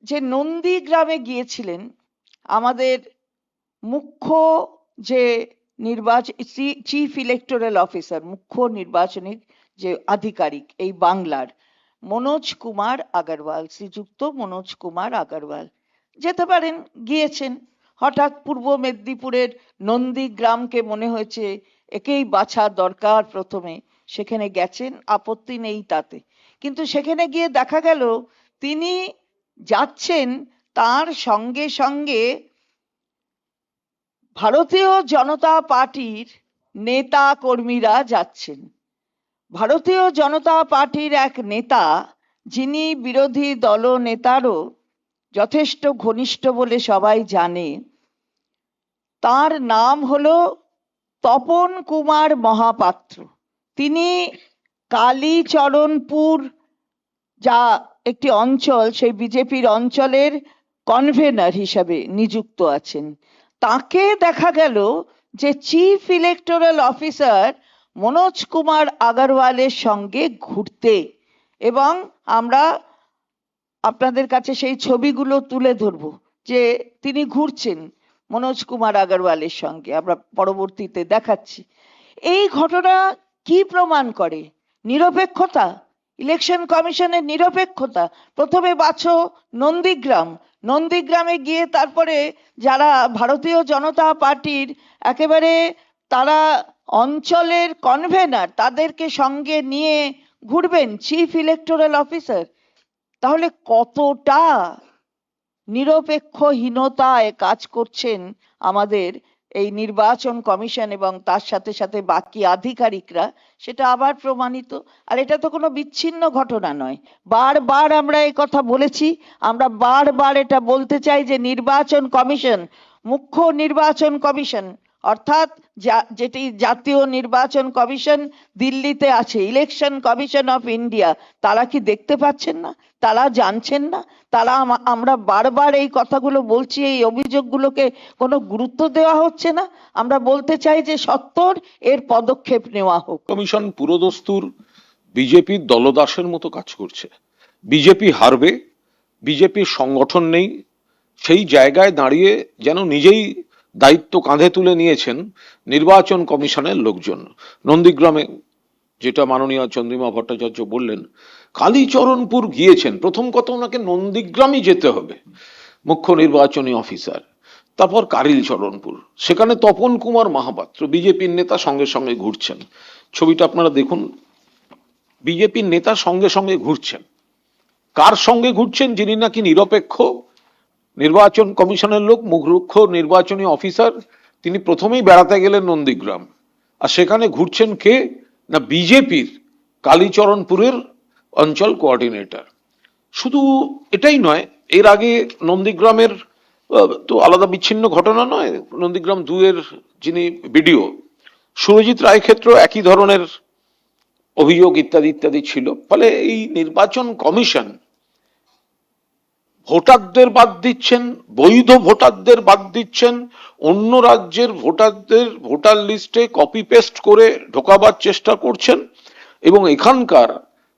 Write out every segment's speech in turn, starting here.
যে নন্দীগ্রামে গিয়েছিলেন আমাদের মুখ্য যে চিফ ইলেকটোরাল অফিসার, মুখ্য নির্বাচনী যে আধিকারিক এই বাংলার, মনোজ কুমার আগরওয়াল, শ্রীযুক্ত মনোজ কুমার আগরওয়াল যেতে পারেন, গিয়েছেন। হঠাৎ পূর্ব মেদিনীপুরের নন্দীগ্রামকে মনে হয়েছে একেই বাছা দরকার প্রথমে, সেখানে গেছেন, আপত্তি নেই তাতে। কিন্তু সেখানে গিয়ে দেখা গেল তিনি যাচ্ছেন, তার সঙ্গে সঙ্গে ভারতীয় জনতা পার্টির নেতা কর্মীরা যাচ্ছেন। ভারতীয় জনতা পার্টির এক নেতা, যিনি বিরোধী দলনেতারও যথেষ্ট ঘনিষ্ঠ বলে সবাই জানে, তার নাম হলো তপন কুমার মহাপাত্র। তিনি কালীচরণপুর, যা একটি অঞ্চল, সেই বিজেপির অঞ্চলের কনভেনার হিসাবে নিযুক্ত আছেন। তাকে দেখা গেল যে chief electoral officer Manoj Kumar আগরওয়ালের সঙ্গে ঘুরতে, এবং আমরা আপনাদের কাছে সেই ছবিগুলো তুলে ধরবো যে তিনি ঘুরছেন মনোজ কুমার আগরওয়ালের সঙ্গে, আমরা পরবর্তীতে দেখাচ্ছি। এই ঘটনা কি প্রমাণ করে? নিরপেক্ষতা, ইলেকশন কমিশনের নিরপেক্ষতা। প্রথমে বাছো নন্দীগ্রাম, নন্দীগ্রামে গিয়ে তারপরে যারা ভারতীয় জনতা পার্টির একেবারে তারা অঞ্চলের কনভেনার, তাদেরকে সঙ্গে নিয়ে ঘুরবেন চিফ ইলেকটোরাল অফিসার। তাহলে কতটা নিরপেক্ষহীনতায় কাজ করছেন আমাদের এই নির্বাচন কমিশন এবং তার সাথে সাথে বাকি আধিকারিকরা, সেটা আবার প্রমাণিত। আর এটা তো কোনো বিচ্ছিন্ন ঘটনা নয়, বারবার আমরা এই কথা বলেছি, আমরা বারবার এটা বলতে চাই যে নির্বাচন কমিশন, মুখ্য নির্বাচন কমিশন অর্থাৎ যেটি জাতীয় নির্বাচন কমিশন দিল্লিতে আছে, ইলেকশন কমিশন অফ ইন্ডিয়া, তারা কি দেখতে পাচ্ছেন না? তারা জানছেন না? তারা আমরা বারবার এই কথাগুলো বলছি, এই অভিযোগগুলোকে কোনো গুরুত্ব দেওয়া হচ্ছে না। আমরা বলতে চাই যে সত্বর এর পদক্ষেপ নেওয়া হোক। কমিশন পুরোদস্তুর বিজেপির দলদাসের মতো কাজ করছে। বিজেপি হারবে, বিজেপির সংগঠন নেই, সেই জায়গায় দাঁড়িয়ে যেন নিজেই দায়িত্ব কাঁধে তুলে নিয়েছেন নির্বাচন কমিশনের লোকজন। নন্দীগ্রামে যেটা মাননীয় চন্দ্রিমা ভট্টাচার্য বললেন, কালীচরণপুর গিয়েছেন, প্রথম কথা ওনাকে নন্দীগ্রামই যেতে হবে, মুখ্য নির্বাচনী অফিসার। তারপর কালীচরণপুর, সেখানে তপন কুমার মহাপাত্র বিজেপির নেতা সঙ্গে সঙ্গে ঘুরছেন। ছবিটা আপনারা দেখুন, বিজেপির নেতা সঙ্গে সঙ্গে ঘুরছেন। কার সঙ্গে ঘুরছেন? যিনি নাকি নিরপেক্ষ নির্বাচন কমিশনের লোক, মুখ্য নির্বাচনী অফিসার, তিনি প্রথমেই বেড়াতে গেলেন নন্দীগ্রাম। আর সেখানে ঘুরছেন কে? না বিজেপির কালীচরণপুরের অঞ্চল কোঅর্ডিনেটর। শুধু এটাই নয়, এর আগে নন্দীগ্রামের তো আলাদা বিচ্ছিন্ন ঘটনা নয়, নন্দীগ্রাম 2 এর যিনি বিডিও সুরজিৎ রায় ক্ষেত্র একই ধরনের অভিযোগ ইত্যাদি ইত্যাদি ছিল। ফলে এই নির্বাচন কমিশন ভোটারদের বাদ দিচ্ছেন, বৈধ ভোটারদের বাদ দিচ্ছেন, অন্য রাজ্যের ভোটারদের ভোটার লিস্টে কপি পেস্ট করে ঢোকাবার চেষ্টা করছেন, এবং এখানকার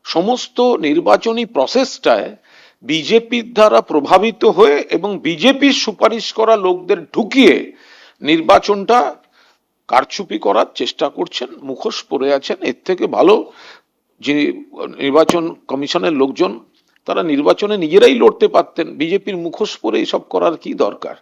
সমস্ত নির্বাচনী প্রসেসটায় বিজেপির দ্বারা প্রভাবিত হয়ে এবং বিজেপির সুপারিশ করা লোকদের ঢুকিয়ে নির্বাচনটা কারচুপি করার চেষ্টা করছেন, মুখোশ পরে আছেন। এর থেকে ভালো যে নির্বাচন কমিশনের লোকজন, তারা নির্বাচনে নিজেরাই লড়তে পারতেন, বিজেপির মুখোশ পরে এসব করার কি দরকার?